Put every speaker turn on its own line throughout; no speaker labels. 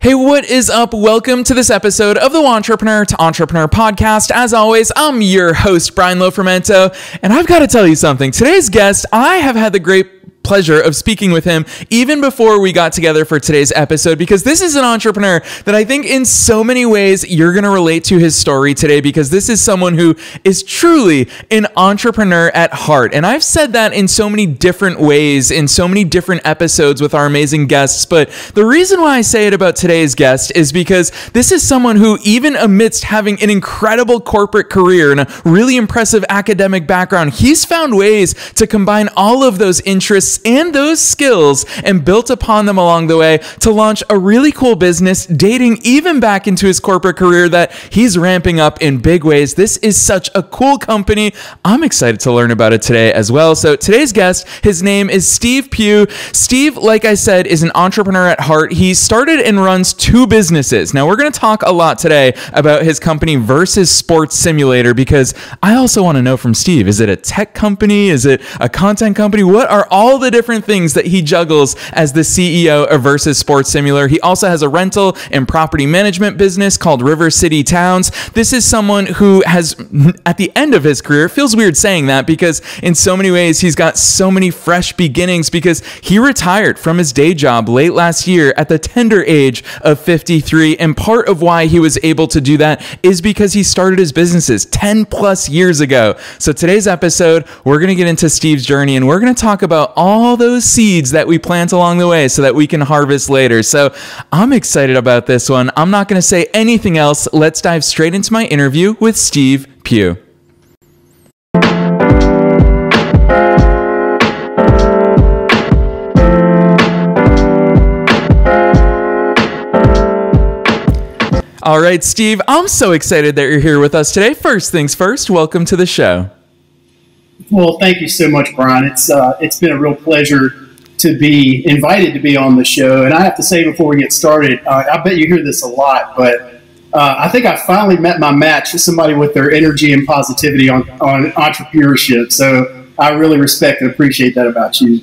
Hey, what is up? Welcome to this episode of the Entrepreneur to Entrepreneur podcast. As always, I'm your host, Brian Lofermento, and I've got to tell you something. Today's guest, I have had the great pleasure of speaking with him even before we got together for today's episode, because this is an entrepreneur that I think in so many ways you're going to relate to his story today, because this is someone who is truly an entrepreneur at heart. And I've said that in so many different ways, in so many different episodes with our amazing guests. But the reason why I say it about today's guest is because this is someone who, even amidst having an incredible corporate career and a really impressive academic background, he's found ways to combine all of those interests and those skills and built upon them along the way to launch a really cool business dating even back into his corporate career that he's ramping up in big ways. This is such a cool company. I'm excited to learn about it today as well. So today's guest, his name is Steve Pugh. Steve, like I said, is an entrepreneur at heart. He started and runs two businesses. Now we're going to talk a lot today about his company Versus Sports Simulator, because I also want to know from Steve, is it a tech company? Is it a content company? What are all the different things that he juggles as the CEO of Versus Sports Simulator? He also has a rental and property management business called River City Towns. This is someone who has, at the end of his career, it feels weird saying that because in so many ways he's got so many fresh beginnings, because he retired from his day job late last year at the tender age of 53. And part of why he was able to do that is because he started his businesses 10 plus years ago. So today's episode, we're going to get into Steve's journey, and we're going to talk about all those seeds that we plant along the way so that we can harvest later. So I'm excited about this one. I'm not going to say anything else. Let's dive straight into my interview with Steve Pugh. All right, Steve, I'm so excited that you're here with us today. First things first, welcome to the show.
Well, thank you so much, Brian. It's been a real pleasure to be invited to be on the show. And I have to say before we get started, I bet you hear this a lot, but I think I finally met my match with somebody with their energy and positivity on entrepreneurship. So I really respect and appreciate that about you.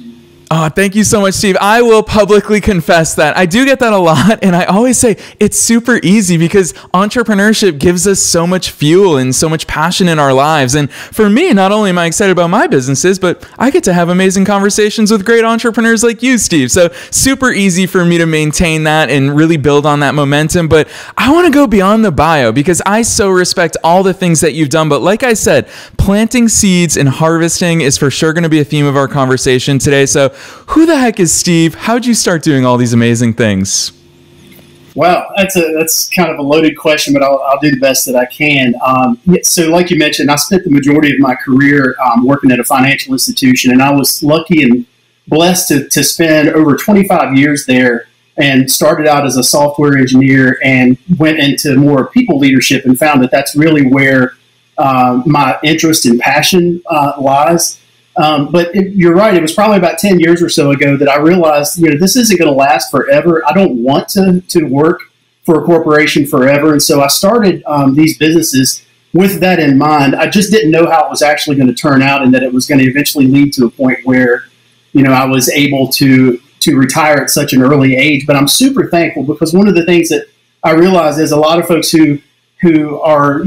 Oh, thank you so much, Steve. I will publicly confess that I do get that a lot. And I always say it's super easy because entrepreneurship gives us so much fuel and so much passion in our lives. And for me, not only am I excited about my businesses, but I get to have amazing conversations with great entrepreneurs like you, Steve. So super easy for me to maintain that and really build on that momentum. But I want to go beyond the bio because I so respect all the things that you've done. But like I said, planting seeds and harvesting is for sure going to be a theme of our conversation today. So who the heck is Steve? How'd you start doing all these amazing things?
Well, that's kind of a loaded question, but I'll do the best that I can. So like you mentioned, I spent the majority of my career working at a financial institution, and I was lucky and blessed to spend over 25 years there, and started out as a software engineer and went into more people leadership and found that that's really where my interest and passion lies. But you're right. It was probably about 10 years or so ago that I realized, this isn't going to last forever. I don't want to work for a corporation forever. And so I started these businesses with that in mind. I just didn't know how it was actually going to turn out, and that it was going to eventually lead to a point where, I was able to retire at such an early age. But I'm super thankful, because one of the things that I realized is a lot of folks who are,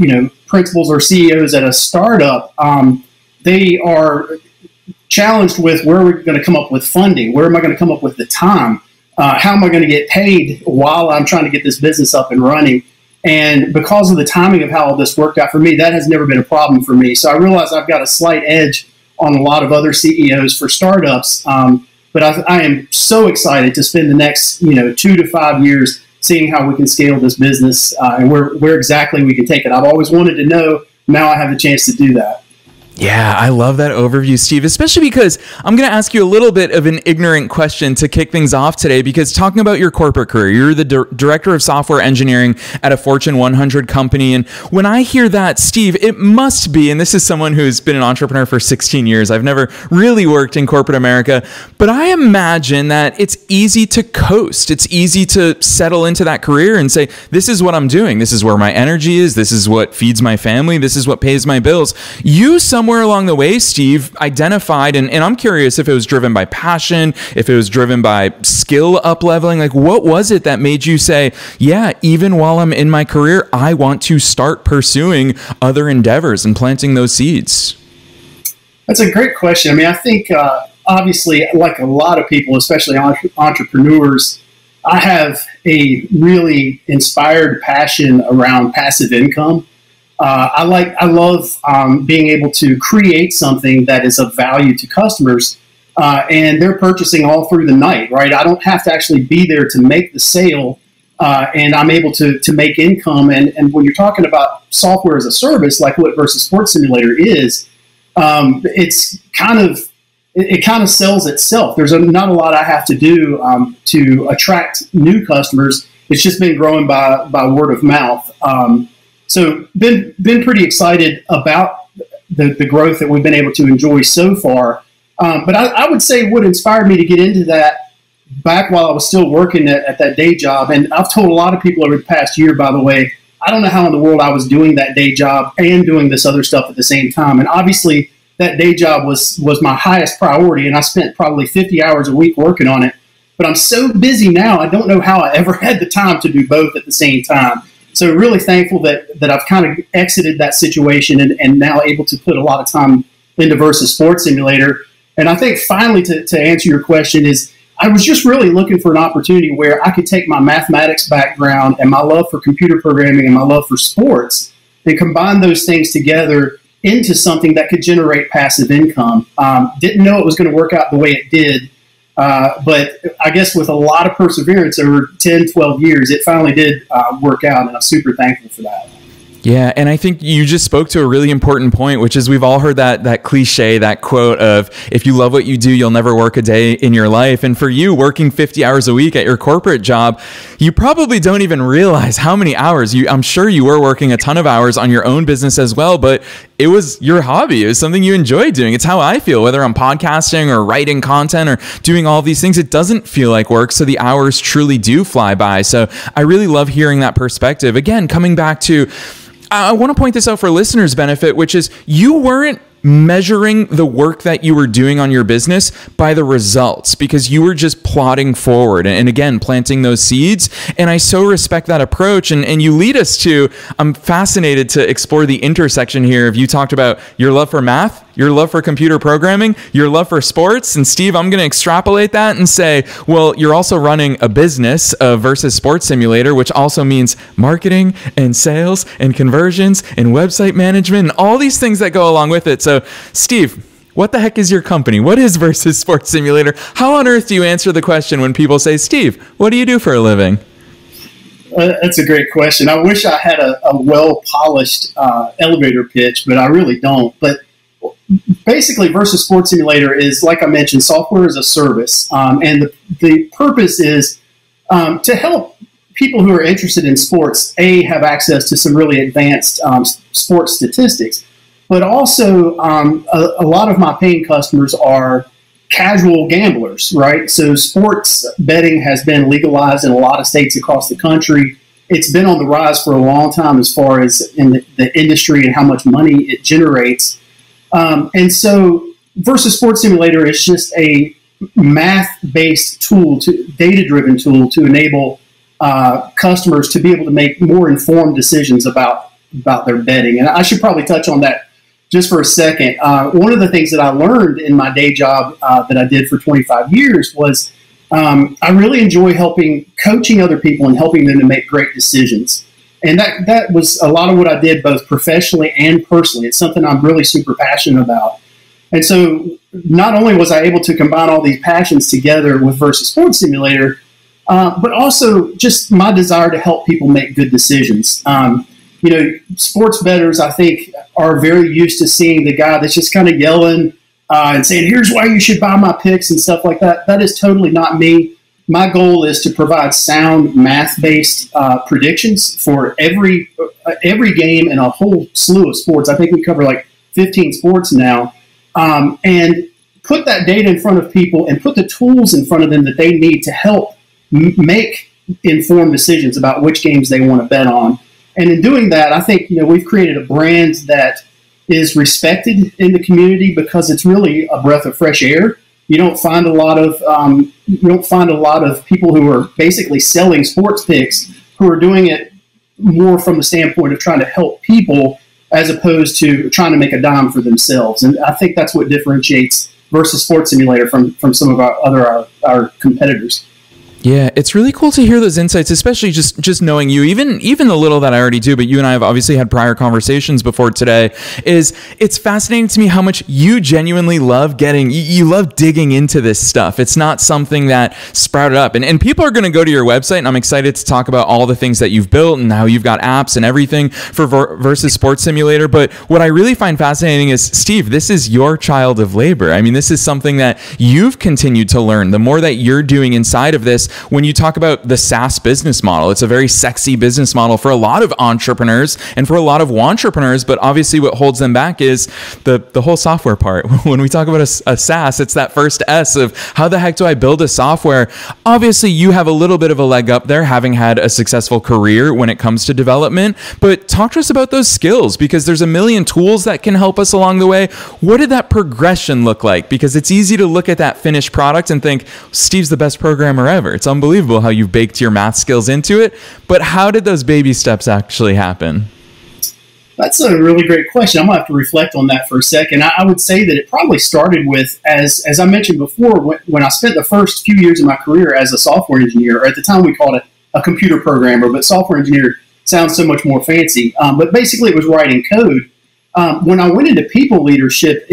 principals or CEOs at a startup, they are challenged with, where are we going to come up with funding? Where am I going to come up with the time? How am I going to get paid while I'm trying to get this business up and running? And because of the timing of how all this worked out for me, that has never been a problem for me. So I realize I've got a slight edge on a lot of other CEOs for startups. But I am so excited to spend the next 2 to 5 years seeing how we can scale this business and where exactly we can take it. I've always wanted to know. Now I have the chance to do that.
Yeah, I love that overview, Steve, especially because I'm going to ask you a little bit of an ignorant question to kick things off today, because talking about your corporate career, you're the director of software engineering at a Fortune 100 company. And when I hear that, Steve, it must be, and this is someone who's been an entrepreneur for 16 years. I've never really worked in corporate America, but I imagine that it's easy to coast. It's easy to settle into that career and say, this is what I'm doing. This is where my energy is. This is what feeds my family. This is what pays my bills. You somewhere somewhere along the way, Steve identified, and I'm curious if it was driven by passion, if it was driven by skill up leveling, like what was it that made you say, yeah, even while I'm in my career, I want to start pursuing other endeavors and planting those seeds?
That's a great question. I mean, I think obviously, like a lot of people, especially entrepreneurs, I have a really inspired passion around passive income. I love being able to create something that is of value to customers, and they're purchasing all through the night, right? I don't have to actually be there to make the sale, and I'm able to make income. And when you're talking about software as a service, like what Versus Sports Simulator is, it kind of sells itself. There's not a lot I have to do to attract new customers. It's just been growing by word of mouth. So been pretty excited about the growth that we've been able to enjoy so far. But I would say what inspired me to get into that back while I was still working at that day job, and I've told a lot of people over the past year, by the way, I don't know how in the world I was doing that day job and doing this other stuff at the same time. And obviously that day job was my highest priority, and I spent probably 50 hours a week working on it. But I'm so busy now, I don't know how I ever had the time to do both at the same time. So really thankful that I've kind of exited that situation and now able to put a lot of time into Versus Sports Simulator. And I think finally to answer your question is, I was just really looking for an opportunity where I could take my mathematics background and my love for computer programming and my love for sports and combine those things together into something that could generate passive income. Didn't know it was going to work out the way it did, but I guess with a lot of perseverance over 10, 12 years, it finally did work out, and I'm super thankful for that.
Yeah, and I think you just spoke to a really important point, which is we've all heard that cliche, that quote of, if you love what you do, you'll never work a day in your life. And for you, working 50 hours a week at your corporate job, you probably don't even realize how many hours. I'm sure you were working a ton of hours on your own business as well, but it was your hobby. It was something you enjoy doing. It's how I feel, whether I'm podcasting or writing content or doing all of these things. It doesn't feel like work, so the hours truly do fly by. So I really love hearing that perspective. Again, coming back to, I want to point this out for listeners' benefit, which is you weren't measuring the work that you were doing on your business by the results, because you were just plodding forward and again, planting those seeds. And I so respect that approach. And you lead us to, I'm fascinated to explore the intersection here. If you talked about your love for math, your love for computer programming, your love for sports. And Steve, I'm going to extrapolate that and say, well, you're also running a business Versus Sports Simulator, which also means marketing and sales and conversions and website management and all these things that go along with it. So Steve, what the heck is your company? What is Versus Sports Simulator? How on earth do you answer the question when people say, Steve, what do you do for a living?
That's a great question. I wish I had a well-polished elevator pitch, but I really don't. But basically, Versus Sports Simulator is, like I mentioned, software as a service. And the purpose is to help people who are interested in sports, have access to some really advanced sports statistics. But also, a lot of my paying customers are casual gamblers, right? So sports betting has been legalized in a lot of states across the country. It's been on the rise for a long time as far as in the industry and how much money it generates. And so Versus Sports Simulator is just a math-based tool, data-driven tool to enable customers to be able to make more informed decisions about their betting. And I should probably touch on that just for a second. One of the things that I learned in my day job that I did for 25 years was I really enjoy coaching other people and helping them to make great decisions. And that was a lot of what I did both professionally and personally. It's something I'm really super passionate about. And so not only was I able to combine all these passions together with Versus Sports Simulator, but also just my desire to help people make good decisions. Sports bettors, I think, are very used to seeing the guy that's just kind of yelling and saying, here's why you should buy my picks and stuff like that. That is totally not me. My goal is to provide sound math-based predictions for every game and a whole slew of sports. I think we cover like 15 sports now. And put that data in front of people and put the tools in front of them that they need to help make informed decisions about which games they want to bet on. And in doing that, I think we've created a brand that is respected in the community because it's really a breath of fresh air. You don't find a lot of people who are basically selling sports picks who are doing it more from the standpoint of trying to help people as opposed to trying to make a dime for themselves. And I think that's what differentiates Versus Sports Simulator from some of our competitors.
Yeah, it's really cool to hear those insights, especially just knowing you, even the little that I already do, but you and I have obviously had prior conversations before today. It's fascinating to me how much you genuinely love you love digging into this stuff. It's not something that sprouted up. And people are going to go to your website, and I'm excited to talk about all the things that you've built and how you've got apps and everything for Versus Sports Simulator. But what I really find fascinating is, Steve, this is your child of labor. I mean, this is something that you've continued to learn. The more that you're doing inside of this, when you talk about the SaaS business model, it's a very sexy business model for a lot of entrepreneurs and for a lot of wantrepreneurs, but obviously what holds them back is the whole software part. When we talk about a SaaS, it's that first S of how the heck do I build a software? Obviously, you have a little bit of a leg up there, having had a successful career when it comes to development, but talk to us about those skills, because there's a million tools that can help us along the way. What did that progression look like? Because it's easy to look at that finished product and think, Steve's the best programmer ever. It's unbelievable how you've baked your math skills into it. But how did those baby steps actually happen?
That's a really great question. I'm going to have to reflect on that for a second. I would say that it probably started with, as I mentioned before, when I spent the first few years of my career as a software engineer, or at the time we called it a computer programmer, but software engineer sounds so much more fancy. But basically it was writing code. When I went into people leadership,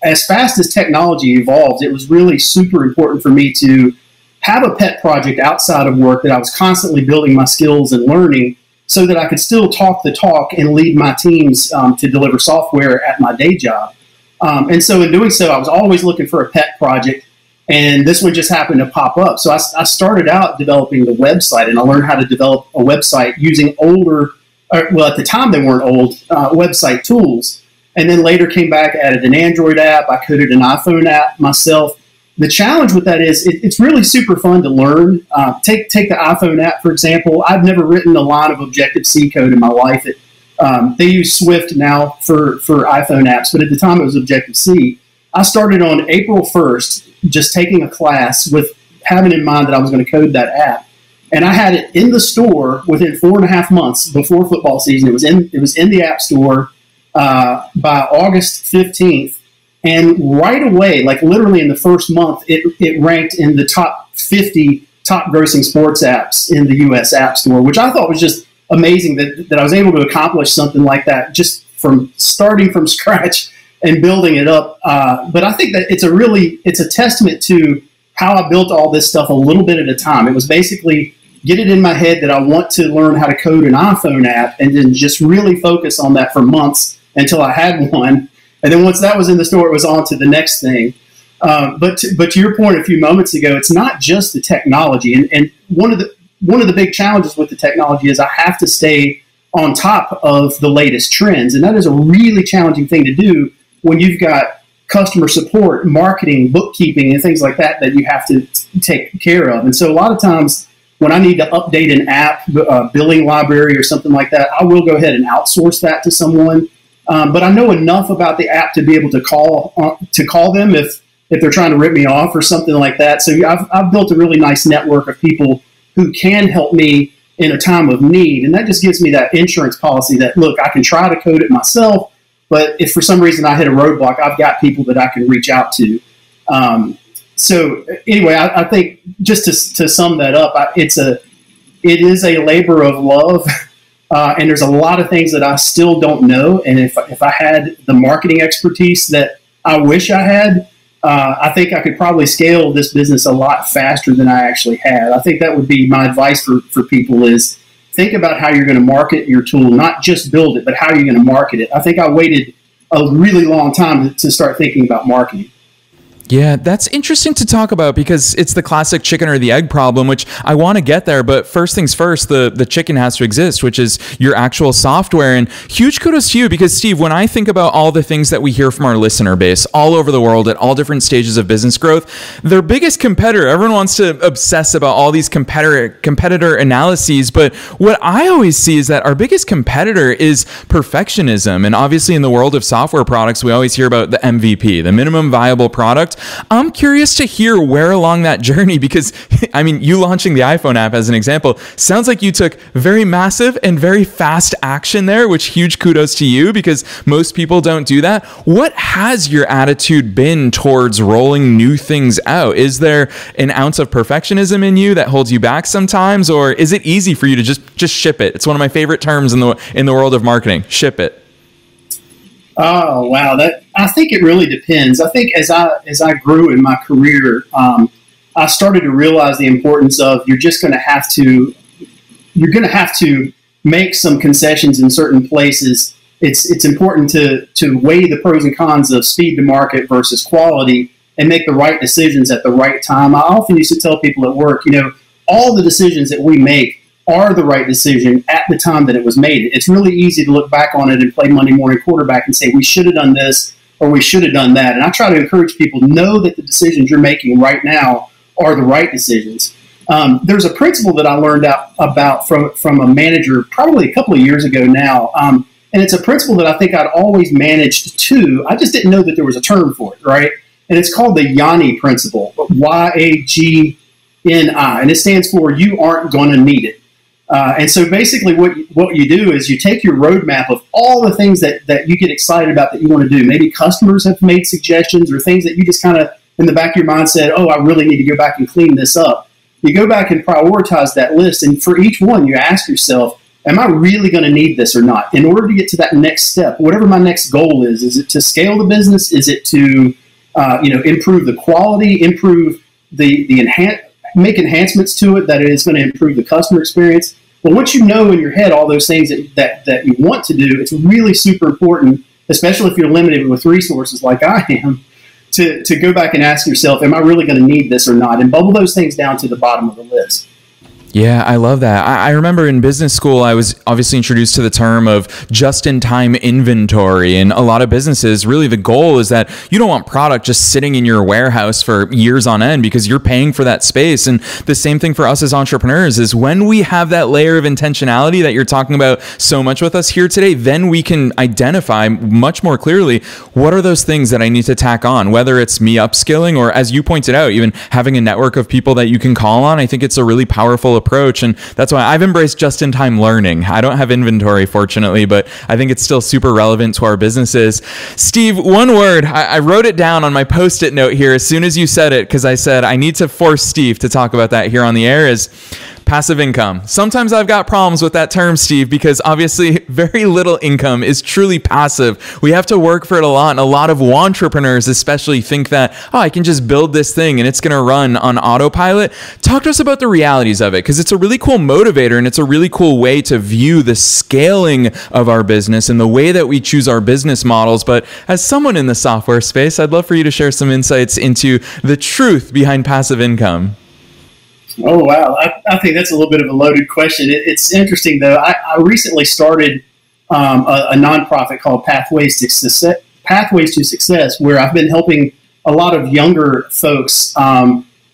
as fast as technology evolved, it was really super important for me to have a pet project outside of work that I was constantly building my skills and learning so that I could still talk the talk and lead my teams to deliver software at my day job. And so in doing so, I was always looking for a pet project, and this one just happened to pop up. So I started out developing the website, and I learned how to develop a website using at the time they weren't old, website tools. And then later came back, added an Android app. I coded an iPhone app myself. The challenge with that is it's really super fun to learn. Take the iPhone app, for example. I've never written a line of Objective-C code in my life. They use Swift now for iPhone apps, but at the time it was Objective-C. I started on April 1st just taking a class with having in mind that I was going to code that app. And I had it in the store within 4.5 months before football season. It was in the App Store by August 15th. And right away, like literally in the first month, it ranked in the top 50 top grossing sports apps in the U.S. App Store, which I thought was just amazing that I was able to accomplish something like that just from starting from scratch and building it up. But I think that it's a testament to how I built all this stuff a little bit at a time. It was basically get it in my head that I want to learn how to code an iPhone app, and then just really focus on that for months until I had one. And then once that was in the store, it was on to the next thing. But to your point a few moments ago, it's not just the technology. And one of the big challenges with the technology is I have to stay on top of the latest trends. And that is a really challenging thing to do when you've got customer support, marketing, bookkeeping, and things like that you have to take care of. And so a lot of times when I need to update an app, billing library or something like that, I will go ahead and outsource that to someone. But I know enough about the app to be able to call them if they're trying to rip me off or something like that. So I've built a really nice network of people who can help me in a time of need. And that just gives me that insurance policy that, look, I can try to code it myself, but if for some reason I hit a roadblock, I've got people that I can reach out to. So anyway, I think just to sum that up, it is a labor of love. And there's a lot of things that I still don't know. And if I had the marketing expertise that I wish I had, I think I could probably scale this business a lot faster than I actually had. I think that would be my advice for people is think about how you're going to market your tool, not just build it, but how you're going to market it. I think I waited a really long time to start thinking about marketing.
Yeah, that's interesting to talk about because it's the classic chicken or the egg problem, which I want to get there. But first things first, the chicken has to exist, which is your actual software. And huge kudos to you because, Steve, when I think about all the things that we hear from our listener base all over the world at all different stages of business growth, their biggest competitor, everyone wants to obsess about all these competitor analyses. But what I always see is that our biggest competitor is perfectionism. And obviously in the world of software products, we always hear about the MVP, the minimum viable product. I'm curious to hear where along that journey, because I mean, you launching the iPhone app as an example, sounds like you took very massive and very fast action there, which huge kudos to you because most people don't do that. What has your attitude been towards rolling new things out? Is there an ounce of perfectionism in you that holds you back sometimes, or is it easy for you to just ship it? It's one of my favorite terms in the world of marketing, ship it.
Oh, wow. I think it really depends. I think as I grew in my career, I started to realize the importance of you're going to have to make some concessions in certain places. It's important to weigh the pros and cons of speed to market versus quality and make the right decisions at the right time. I often used to tell people at work, all the decisions that we make are the right decision at the time that it was made. It's really easy to look back on it and play Monday morning quarterback and say, we should have done this or we should have done that. And I try to encourage people, know that the decisions you're making right now are the right decisions. There's a principle that I learned about from a manager probably a couple of years ago now. And it's a principle that I think I'd always managed to. I just didn't know that there was a term for it, right? And it's called the YAGNI principle, YAGNI. And it stands for you aren't going to need it. And so basically what you do is you take your roadmap of all the things that you get excited about that you want to do. Maybe customers have made suggestions or things that you just kind of in the back of your mind said, oh, I really need to go back and clean this up. You go back and prioritize that list. And for each one, you ask yourself, am I really going to need this or not? In order to get to that next step, whatever my next goal is it to scale the business? Is it to improve the quality, improve make enhancements to it that is going to improve the customer experience? But once you know in your head all those things that you want to do, it's really super important, especially if you're limited with resources like I am, to go back and ask yourself, am I really going to need this or not? And bubble those things down to the bottom of the list.
Yeah, I love that. I remember in business school, I was obviously introduced to the term of just-in-time inventory. And a lot of businesses, really the goal is that you don't want product just sitting in your warehouse for years on end because you're paying for that space. And the same thing for us as entrepreneurs is when we have that layer of intentionality that you're talking about so much with us here today, then we can identify much more clearly what are those things that I need to tack on, whether it's me upskilling or, as you pointed out, even having a network of people that you can call on. I think it's a really powerful approach, and that's why I've embraced just-in-time learning. I don't have inventory, fortunately, but I think it's still super relevant to our businesses. Steve, one word, I wrote it down on my Post-it note here as soon as you said it, because I said I need to force Steve to talk about that here on the air, is passive income. Sometimes I've got problems with that term, Steve, because obviously very little income is truly passive. We have to work for it a lot, and a lot of entrepreneurs especially think that, oh, I can just build this thing and it's going to run on autopilot. Talk to us about the realities of it, because it's a really cool motivator and it's a really cool way to view the scaling of our business and the way that we choose our business models. But as someone in the software space, I'd love for you to share some insights into the truth behind passive income.
Oh, wow. I think that's a little bit of a loaded question. It's interesting, though. I recently started a nonprofit called Pathways to Success, where I've been helping a lot of younger folks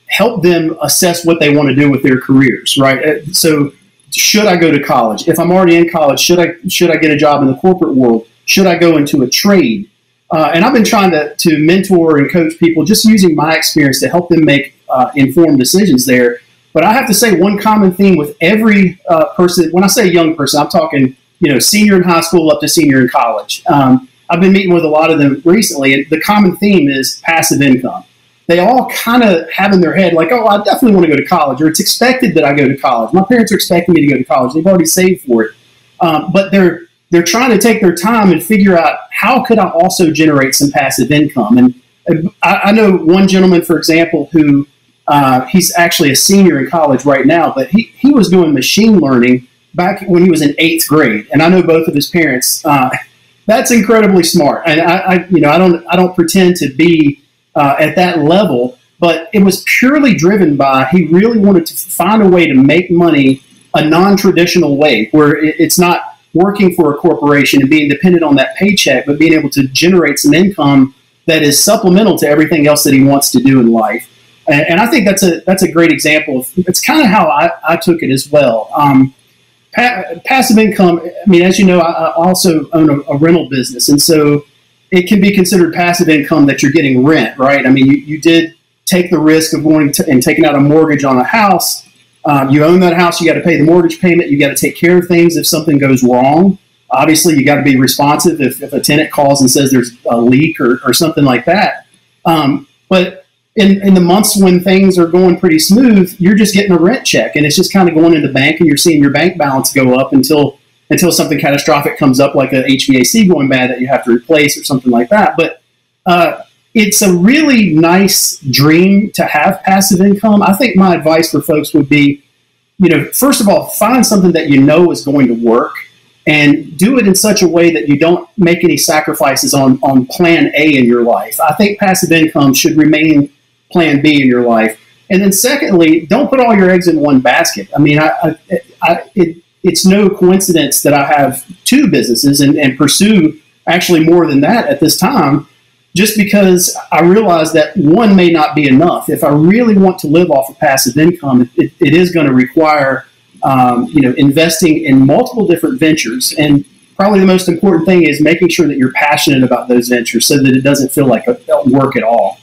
help them assess what they want to do with their careers, right? So should I go to college? If I'm already in college, should I get a job in the corporate world? Should I go into a trade? And I've been trying to mentor and coach people just using my experience to help them make informed decisions there. But I have to say one common theme with every person, when I say young person, I'm talking, senior in high school up to senior in college. I've been meeting with a lot of them recently, and the common theme is passive income. They all kind of have in their head like, oh, I definitely want to go to college, or it's expected that I go to college. My parents are expecting me to go to college. They've already saved for it. But they're trying to take their time and figure out how could I also generate some passive income. And I know one gentleman, for example, who he's actually a senior in college right now, but he was doing machine learning back when he was in 8th grade. And I know both of his parents. That's incredibly smart. And I don't pretend to be at that level, but it was purely driven by he really wanted to find a way to make money a non-traditional way, where it's not working for a corporation and being dependent on that paycheck, but being able to generate some income that is supplemental to everything else that he wants to do in life. And I think that's a great example. It's kind of how I took it as well. Passive income, I mean, as you know, I also own a rental business. And so it can be considered passive income that you're getting rent, right? I mean, you did take the risk of going and taking out a mortgage on a house. You own that house, you got to pay the mortgage payment, you got to take care of things if something goes wrong. Obviously, you got to be responsive if a tenant calls and says there's a leak or something like that. But in the months when things are going pretty smooth, you're just getting a rent check, and it's just kind of going into the bank, and you're seeing your bank balance go up until something catastrophic comes up, like a HVAC going bad that you have to replace or something like that. But it's a really nice dream to have passive income. I think my advice for folks would be, first of all, find something that you know is going to work, and do it in such a way that you don't make any sacrifices on plan A in your life. I think passive income should remain plan B in your life. And then secondly, don't put all your eggs in one basket. I mean, it's no coincidence that I have two businesses and pursue actually more than that at this time, just because I realize that one may not be enough. If I really want to live off of passive income, it is going to require investing in multiple different ventures. And probably the most important thing is making sure that you're passionate about those ventures so that it doesn't feel like a work at all.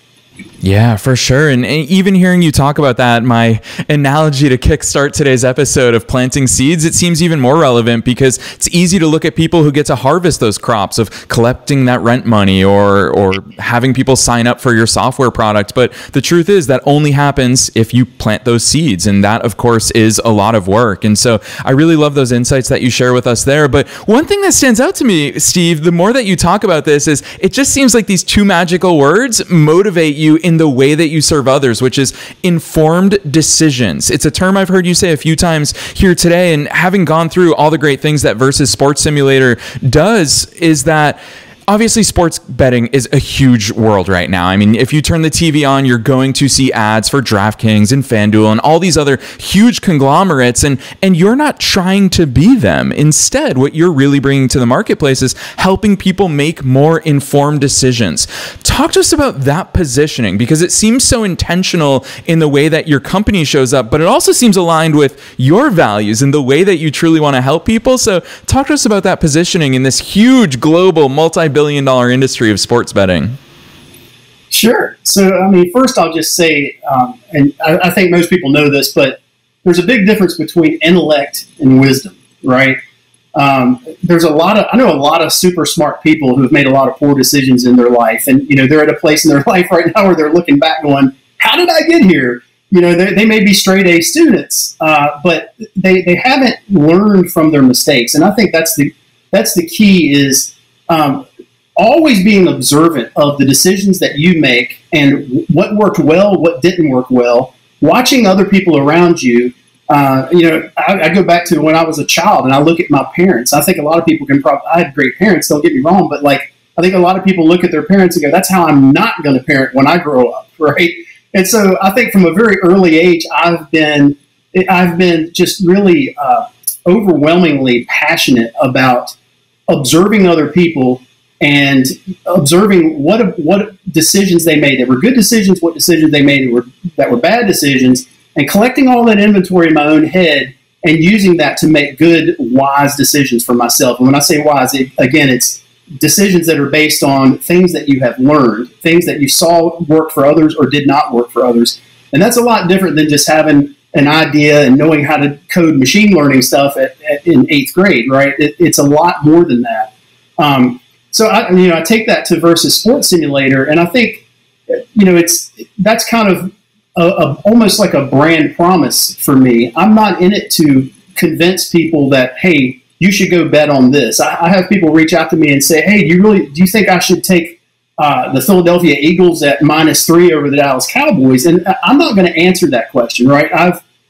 Yeah, for sure. And even hearing you talk about that, my analogy to kickstart today's episode of planting seeds, it seems even more relevant, because it's easy to look at people who get to harvest those crops of collecting that rent money or having people sign up for your software product. But the truth is that only happens if you plant those seeds. And that, of course, is a lot of work. And so I really love those insights that you share with us there. But one thing that stands out to me, Steve, the more that you talk about this, is it just seems like these two magical words motivate you in the way that you serve others, which is informed decisions. It's a term I've heard you say a few times here today, and having gone through all the great things that Versus Sports Simulator does, is that obviously sports betting is a huge world right now. I mean, if you turn the TV on, you're going to see ads for DraftKings and FanDuel and all these other huge conglomerates, and you're not trying to be them. Instead, what you're really bringing to the marketplace is helping people make more informed decisions. Talk to us about that positioning, because it seems so intentional in the way that your company shows up, but it also seems aligned with your values and the way that you truly want to help people. So talk to us about that positioning in this huge global multi-billion-dollar industry of sports betting.
Sure. So, I mean, first I'll just say, and I think most people know this, but there's a big difference between intellect and wisdom, right? I know a lot of super smart people who have made a lot of poor decisions in their life, and they're at a place in their life right now where they're looking back going, how did I get here? They may be straight A students, but they haven't learned from their mistakes. And I think that's the key is always being observant of the decisions that you make and what worked well, what didn't work well, watching other people around you. I go back to when I was a child and I look at my parents. I think a lot of people I had great parents, don't get me wrong, but I think a lot of people look at their parents and go, that's how I'm not going to parent when I grow up, right? And so I think from a very early age, I've been just really overwhelmingly passionate about observing other people and observing what decisions they made that were good decisions, what decisions they made that were bad decisions, and collecting all that inventory in my own head and using that to make good, wise decisions for myself. And when I say wise, it's decisions that are based on things that you have learned, things that you saw work for others or did not work for others. And that's a lot different than just having an idea and knowing how to code machine learning stuff in 8th grade, right? It's a lot more than that. So I take that to Versus Sports Simulator, and I think that's kind of almost like a brand promise for me. I'm not in it to convince people that, hey, you should go bet on this. I have people reach out to me and say, hey, do you think I should take the Philadelphia Eagles at -3 over the Dallas Cowboys? And I'm not going to answer that question, right?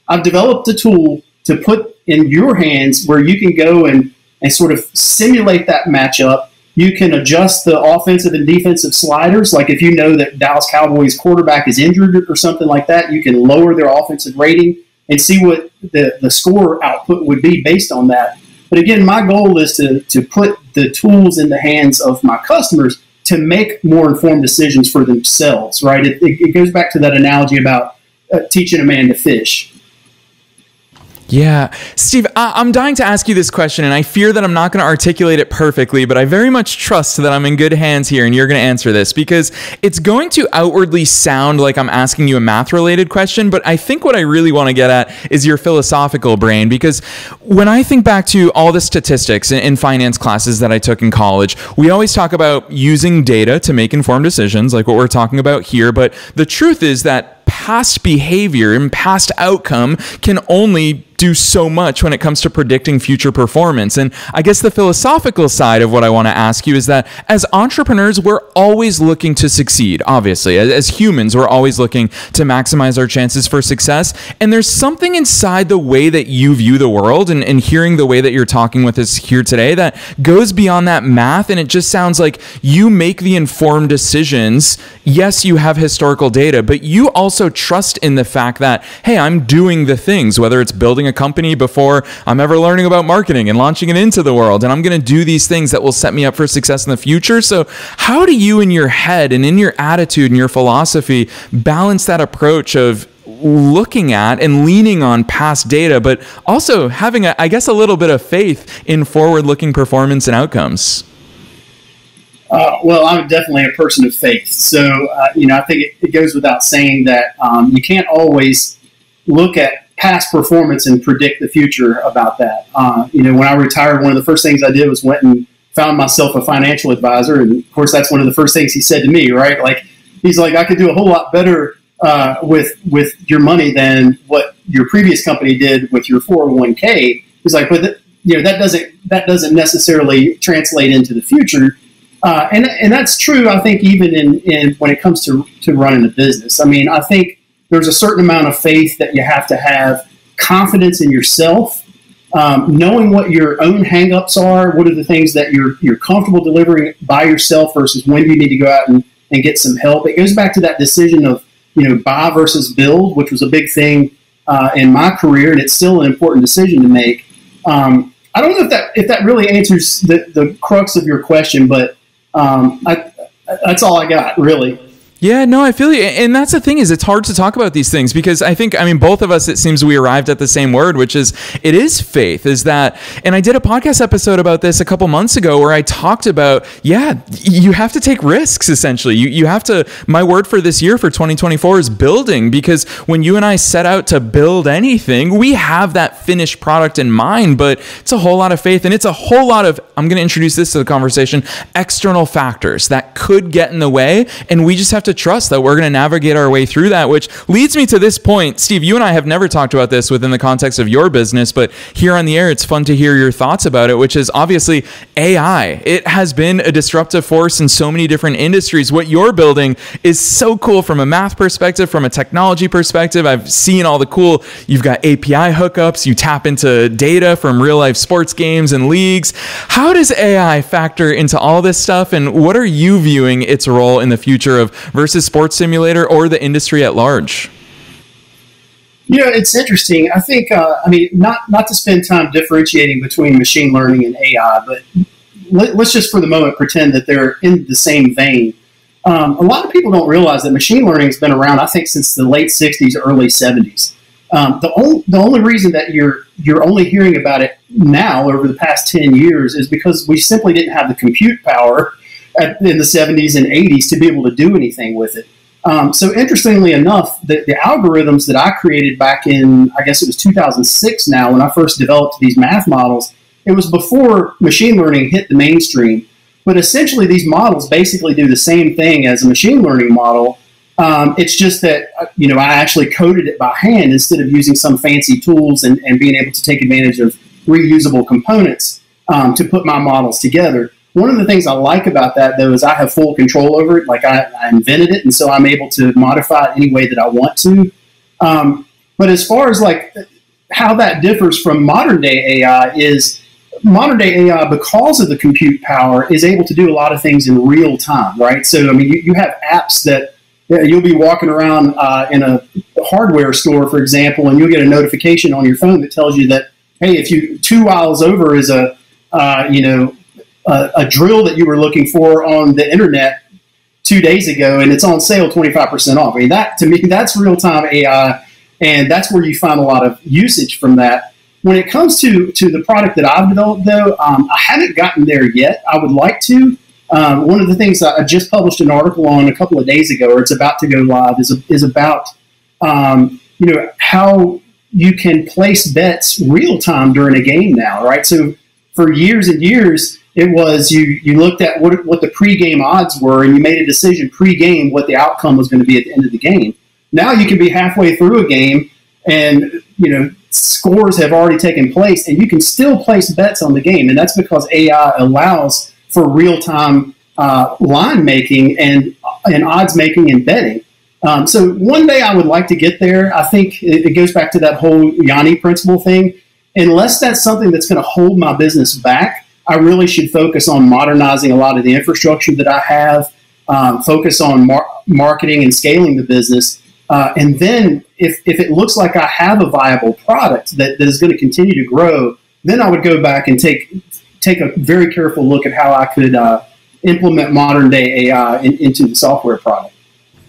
I've developed a tool to put in your hands where you can go and sort of simulate that matchup You can adjust the offensive and defensive sliders. Like if you know that Dallas Cowboys quarterback is injured or something like that, you can lower their offensive rating and see what the score output would be based on that. But again, my goal is to put the tools in the hands of my customers to make more informed decisions for themselves, right? It goes back to that analogy about teaching a man to fish.
Yeah. Steve, I'm dying to ask you this question, and I fear that I'm not going to articulate it perfectly, but I very much trust that I'm in good hands here, and you're going to answer this, because it's going to outwardly sound like I'm asking you a math-related question, but I think what I really want to get at is your philosophical brain, because when I think back to all the statistics in finance classes that I took in college, we always talk about using data to make informed decisions, like what we're talking about here, but the truth is that past behavior and past outcome can only do so much when it comes to predicting future performance. And I guess the philosophical side of what I want to ask you is that as entrepreneurs, we're always looking to succeed. Obviously, as humans, we're always looking to maximize our chances for success. And there's something inside the way that you view the world and hearing the way that you're talking with us here today that goes beyond that math. And it just sounds like you make the informed decisions. Yes, you have historical data, but you also trust in the fact that, hey, I'm doing the things, whether it's building a company before I'm ever learning about marketing and launching it into the world. And I'm going to do these things that will set me up for success in the future. So how do you in your head and in your attitude and your philosophy balance that approach of looking at and leaning on past data, but also having, I guess, a little bit of faith in forward-looking performance and outcomes?
Well, I'm definitely a person of faith. So, I think it goes without saying that you can't always look at past performance and predict the future about that. When I retired, one of the first things I did was went and found myself a financial advisor. And of course, that's one of the first things he said to me, right? Like, he's like, I could do a whole lot better with your money than what your previous company did with your 401k. He's like, but that doesn't necessarily translate into the future. And that's true, I think, even in when it comes to running a business. I mean, I think there's a certain amount of faith that you have to have, confidence in yourself, knowing what your own hangups are, what are the things that you're comfortable delivering by yourself versus when you need to go out and get some help. It goes back to that decision of, buy versus build, which was a big thing in my career, and it's still an important decision to make. I don't know if that really answers the crux of your question, but that's all I got, really.
Yeah, no, I feel you. And that's the thing, is it's hard to talk about these things because I mean, both of us, it seems we arrived at the same word, which is, it is faith, is that, and I did a podcast episode about this a couple months ago where I talked about, you have to take risks, essentially. You have to, my word for this year, for 2024, is building, because when you and I set out to build anything, we have that finished product in mind, but it's a whole lot of faith, and it's a whole lot of, I'm going to introduce this to the conversation, external factors that could get in the way, and we just have to trust that we're going to navigate our way through that, which leads me to this point. Steve, you and I have never talked about this within the context of your business, but here on the air, it's fun to hear your thoughts about it, which is obviously AI. It has been a disruptive force in so many different industries. What you're building is so cool from a math perspective, from a technology perspective. I've seen all the cool, you've got API hookups, you tap into data from real life sports games and leagues. How does AI factor into all this stuff, and what are you viewing its role in the future of versus sports simulator or the industry at large?
It's interesting. I think, not to spend time differentiating between machine learning and AI, but let's just for the moment pretend that they're in the same vein. A lot of people don't realize that machine learning has been around, I think, since the late 60s, early 70s. The only reason that you're only hearing about it now over the past 10 years is because we simply didn't have the compute power in the 70s and 80s to be able to do anything with it. So interestingly enough, the algorithms that I created back in, I guess it was 2006 now, when I first developed these math models, it was before machine learning hit the mainstream. But essentially, these models basically do the same thing as a machine learning model. It's just that, I actually coded it by hand instead of using some fancy tools and being able to take advantage of reusable components to put my models together. One of the things I like about that, though, is I have full control over it. Like, I invented it, and so I'm able to modify it any way that I want to. But as far as, like, how that differs from modern-day AI is, modern day AI, because of the compute power, is able to do a lot of things in real time, right? So, I mean, you have apps that you'll be walking around in a hardware store, for example, and you'll get a notification on your phone that tells you that, hey, if you 2 miles over is a drill that you were looking for on the internet 2 days ago, and it's on sale 25% off. I mean, that to me, that's real time AI, and that's where you find a lot of usage from that. When it comes to the product that I've developed, though, I haven't gotten there yet. I would like to. One of the things that I just published an article on a couple of days ago, or it's about to go live, is about how you can place bets real time during a game now, right? So for years and years, it was you looked at what the pregame odds were, and you made a decision pregame what the outcome was going to be at the end of the game. Now you can be halfway through a game, and scores have already taken place, and you can still place bets on the game, and that's because AI allows for real-time line making and odds making and betting. So one day I would like to get there. I think it goes back to that whole YAGNI principle thing. Unless that's something that's going to hold my business back, I really should focus on modernizing a lot of the infrastructure that I have, focus on marketing and scaling the business. And then if it looks like I have a viable product that is going to continue to grow, then I would go back and take a very careful look at how I could implement modern day AI into the software product.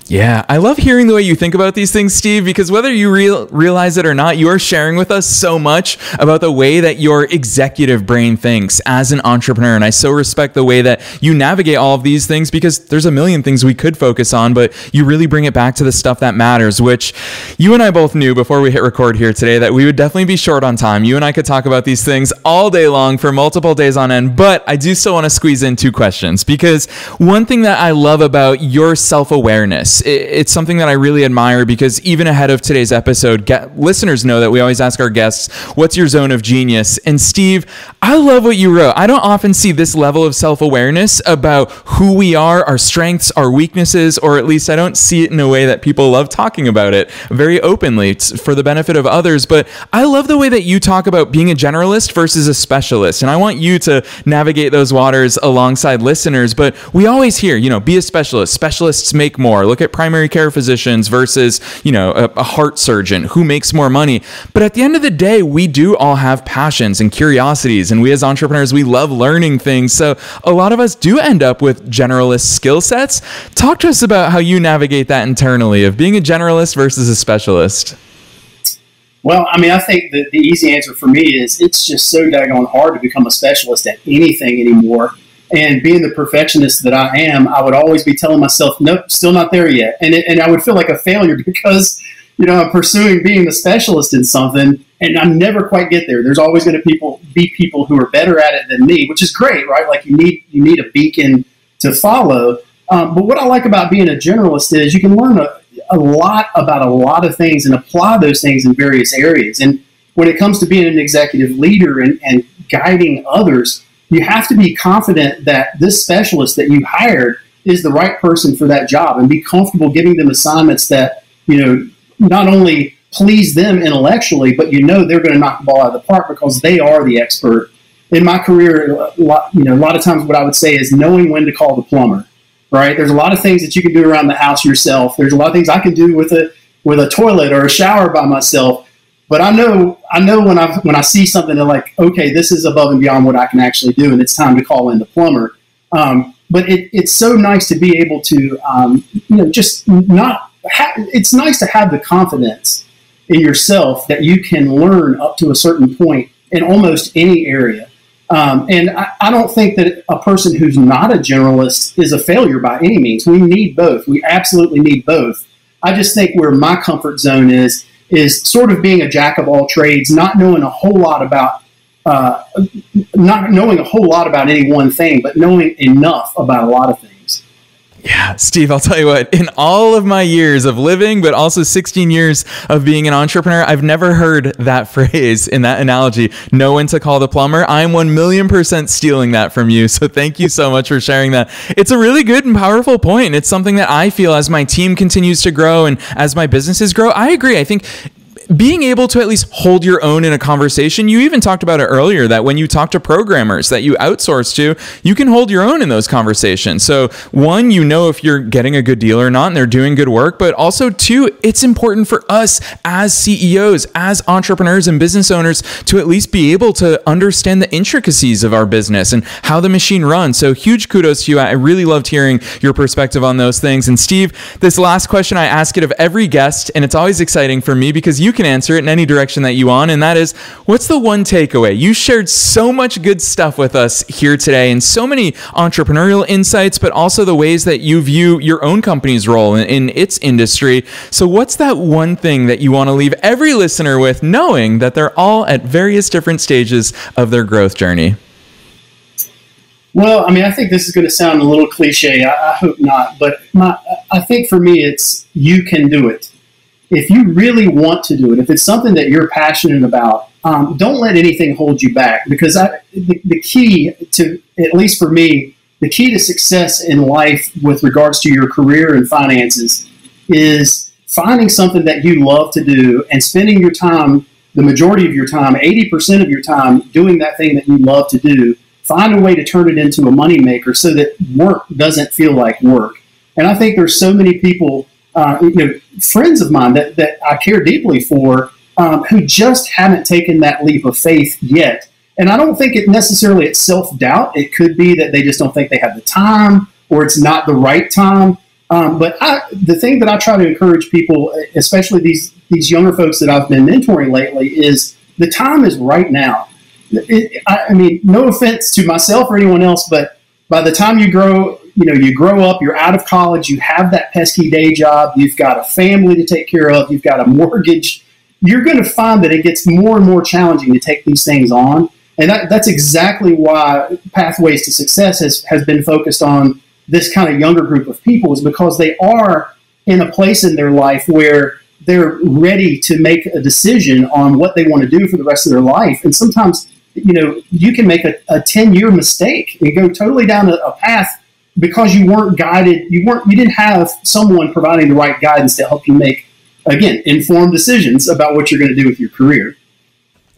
Yeah, I love hearing the way you think about these things, Steve, because whether you realize it or not, you are sharing with us so much about the way that your executive brain thinks as an entrepreneur. And I so respect the way that you navigate all of these things, because there's a million things we could focus on, but you really bring it back to the stuff that matters, which you and I both knew before we hit record here today that we would definitely be short on time. You and I could talk about these things all day long for multiple days on end, but I do still want to squeeze in 2 questions, because one thing that I love about your self-awareness, it's something that I really admire, because even ahead of today's episode, listeners know that we always ask our guests, what's your zone of genius? And Steve, I love what you wrote. I don't often see this level of self-awareness about who we are, our strengths, our weaknesses, or at least I don't see it in a way that people love talking about it very openly for the benefit of others. But I love the way that you talk about being a generalist versus a specialist. And I want you to navigate those waters alongside listeners. But we always hear, be a specialist. Specialists make more. Look at primary care physicians versus, a heart surgeon. Who makes more money? But at the end of the day, we do all have passions and curiosities. And we as entrepreneurs, we love learning things. So a lot of us do end up with generalist skill sets. Talk to us about how you navigate that internally of being a generalist versus a specialist.
Well, I mean, I think that the easy answer for me is it's just so daggone hard to become a specialist at anything anymore. And being the perfectionist that I am, I would always be telling myself, nope, still not there yet. And I would feel like a failure because, I'm pursuing being the specialist in something and I never quite get there. There's always going to be people who are better at it than me, which is great, right? Like you need a beacon to follow. But what I like about being a generalist is you can learn a lot about a lot of things and apply those things in various areas. And when it comes to being an executive leader and guiding others, you have to be confident that this specialist that you hired is the right person for that job, and be comfortable giving them assignments that, not only please them intellectually, but they're going to knock the ball out of the park because they are the expert. In my career, a lot of times what I would say is knowing when to call the plumber, right? There's a lot of things that you can do around the house yourself. There's a lot of things I can do with a toilet or a shower by myself. But I know when I see something that like, okay, this is above and beyond what I can actually do, and it's time to call in the plumber. But it's so nice to be able to, it's nice to have the confidence in yourself that you can learn up to a certain point in almost any area. And I don't think that a person who's not a generalist is a failure by any means. We need both. We absolutely need both. I just think where my comfort zone is sort of being a jack of all trades, not knowing a whole lot about any one thing, but knowing enough about a lot of things.
Yeah, Steve, I'll tell you what, in all of my years of living, but also 16 years of being an entrepreneur, I've never heard that phrase in that analogy, know when to call the plumber. I'm 1,000,000% stealing that from you. So thank you so much for sharing that. It's a really good and powerful point. It's something that I feel as my team continues to grow and as my businesses grow. I agree. I think being able to at least hold your own in a conversation. You even talked about it earlier, that when you talk to programmers that you outsource to, you can hold your own in those conversations. So one, you know if you're getting a good deal or not and they're doing good work, but also two, it's important for us as CEOs, as entrepreneurs and business owners to at least be able to understand the intricacies of our business and how the machine runs. So huge kudos to you. I really loved hearing your perspective on those things. And Steve, this last question I ask it of every guest, and it's always exciting for me because you can answer it in any direction that you want, and that is, what's the one takeaway? You shared so much good stuff with us here today and so many entrepreneurial insights, but also the ways that you view your own company's role in its industry. So what's that one thing that you want to leave every listener with, knowing that they're all at various different stages of their growth journey?
Well, I mean, I think this is going to sound a little cliche. I hope not. But I think for me, it's you can do it. If you really want to do it, if it's something that you're passionate about, don't let anything hold you back. Because the key to, at least for me, the key to success in life with regards to your career and finances is finding something that you love to do and spending your time, the majority of your time, 80% of your time, doing that thing that you love to do. Find a way to turn it into a moneymaker so that work doesn't feel like work. And I think there's so many people, friends of mine that I care deeply for, who just haven't taken that leap of faith yet. And I don't think it necessarily it's self-doubt. It could be that they just don't think they have the time or it's not the right time. But the thing that I try to encourage people, especially these younger folks that I've been mentoring lately, is the time is right now. I mean, no offense to myself or anyone else, but by the time you grow up, you're out of college, you have that pesky day job, you've got a family to take care of, you've got a mortgage, you're going to find that it gets more and more challenging to take these things on. And that's exactly why Pathways to Success has been focused on this kind of younger group of people, is because they are in a place in their life where they're ready to make a decision on what they want to do for the rest of their life. And sometimes, you can make a 10-year mistake and go totally down a path because you weren't guided. You didn't have someone providing the right guidance to help you make, again, informed decisions about what you're going to do with your career.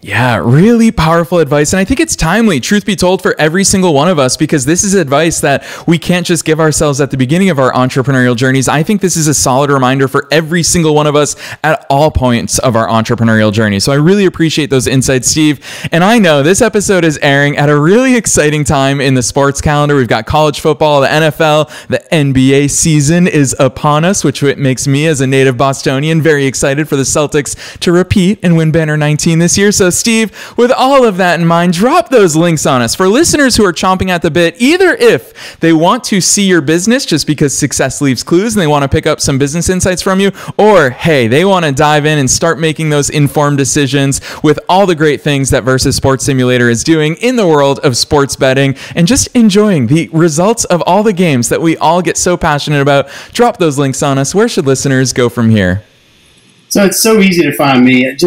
Yeah, really powerful advice. And I think it's timely, truth be told, for every single one of us, because this is advice that we can't just give ourselves at the beginning of our entrepreneurial journeys. I think this is a solid reminder for every single one of us at all points of our entrepreneurial journey. So I really appreciate those insights, Steve. And I know this episode is airing at a really exciting time in the sports calendar. We've got college football, the NFL, the NBA season is upon us, which makes me, as a native Bostonian, very excited for the Celtics to repeat and win banner 19 this year. So Steve, with all of that in mind, drop those links on us for listeners who are chomping at the bit, either if they want to see your business just because success leaves clues and they want to pick up some business insights from you, or hey, they want to dive in and start making those informed decisions with all the great things that Versus Sports Simulator is doing in the world of sports betting and just enjoying the results of all the games that we all get so passionate about. Drop those links on us. Where should listeners go from here?
So it's so easy to find me. It's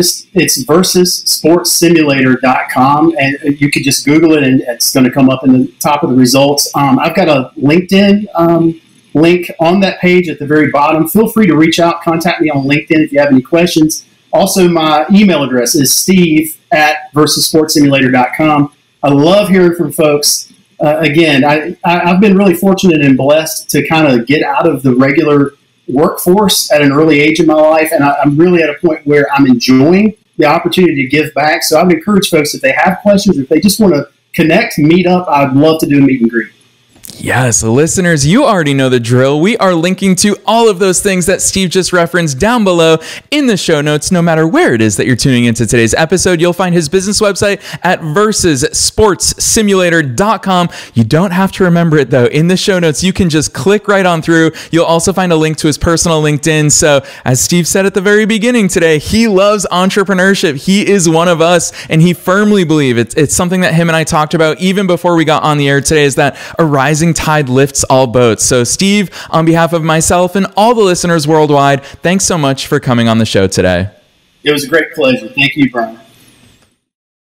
versussportssimulator.com, and you could just Google it, and it's going to come up in the top of the results. I've got a LinkedIn link on that page at the very bottom. Feel free to reach out, contact me on LinkedIn if you have any questions. Also, my email address is steve@versussportssimulator.com. I love hearing from folks. Again, I've been really fortunate and blessed to kind of get out of the regular workforce at an early age in my life, and I'm really at a point where I'm enjoying the opportunity to give back. So I would encourage folks, if they have questions, if they just want to connect, meet up, I'd love to do a meet and greet.
Yes, listeners, you already know the drill. We are linking to all of those things that Steve just referenced down below in the show notes. No matter where it is that you're tuning into today's episode, you'll find his business website at versussportssimulator.com. You don't have to remember it, though. In the show notes, you can just click right on through. You'll also find a link to his personal LinkedIn. So as Steve said at the very beginning today, he loves entrepreneurship. He is one of us, and he firmly believes it's something that him and I talked about even before we got on the air today, is that a rising tide lifts all boats. So Steve, on behalf of myself and all the listeners worldwide, thanks so much for coming on the show today.
It was a great pleasure. Thank you, Brian.